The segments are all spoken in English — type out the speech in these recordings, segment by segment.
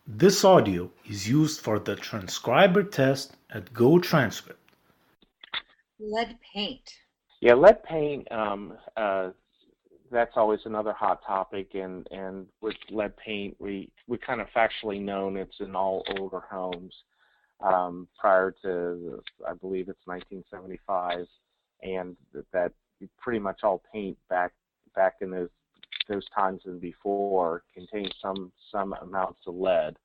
This audio is used for the transcriber test at Go Transcript. Lead paint. Yeah, lead paint, that's always another hot topic, and with lead paint, we kind of factually known it's in all older homes prior to, I believe it's 1975, and that pretty much all paint back in those times and before contained some amounts of lead.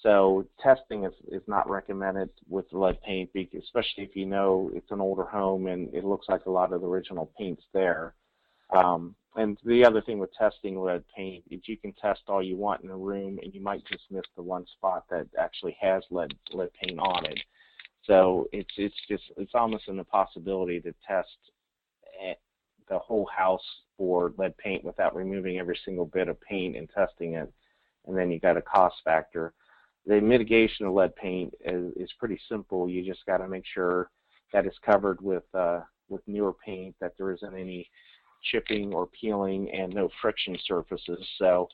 So testing is not recommended with lead paint, especially if you know it's an older home and it looks like a lot of the original paint's there. And the other thing with testing lead paint is you can test all you want in a room, and you might just miss the one spot that actually has lead paint on it. So it's almost an impossibility to test the whole house for lead paint without removing every single bit of paint and testing it, and then you got a cost factor. The mitigation of lead paint is pretty simple. You just got to make sure that it's covered with newer paint, that there isn't any chipping or peeling, and no friction surfaces. So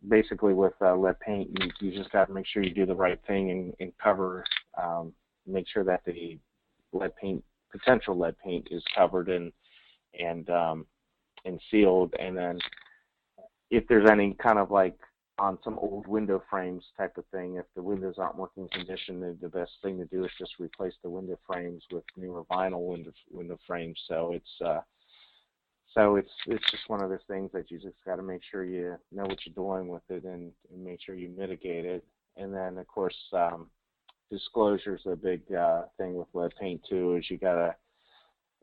basically with lead paint, you just got to make sure you do the right thing and cover, make sure that the potential lead paint is covered and sealed. And then if there's any kind of like on some old window frames type of thing, if the windows aren't working condition, the best thing to do is just replace the window frames with newer vinyl window frames. So it's just one of those things that you just got to make sure you know what you're doing with it and make sure you mitigate it. And then of course disclosure is a big thing with lead paint too. Is you gotta,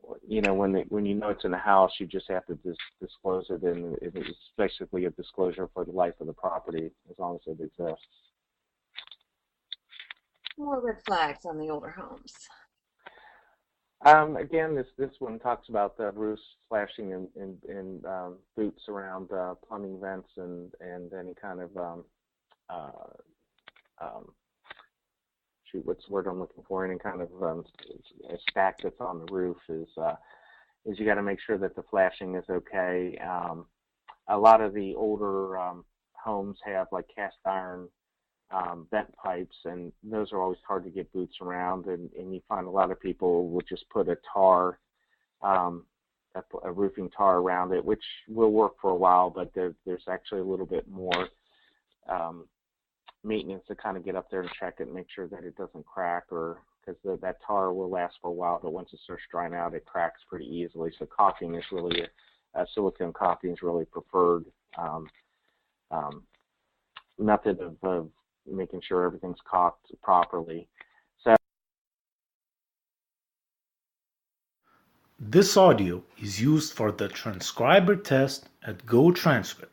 when you know it's in the house, you just have to disclose it, and it's basically a disclosure for the life of the property as long as it exists. More red flags on the older homes. Again, this one talks about the roofs flashing and boots around plumbing vents and any kind of what's the word I'm looking for? Any kind of a stack that's on the roof is you got to make sure that the flashing is okay. A lot of the older homes have like cast iron vent pipes, and those are always hard to get boots around, and you find a lot of people will just put a tar, a roofing tar around it, which will work for a while, but there's actually a little bit more maintenance to kind of get up there and check it and make sure that it doesn't crack, or because that tar will last for a while, but once it starts drying out, it cracks pretty easily. So caulking is really silicone caulking is really preferred method of making sure everything's caulked properly. So This audio is used for the transcriber test at Go Transcript.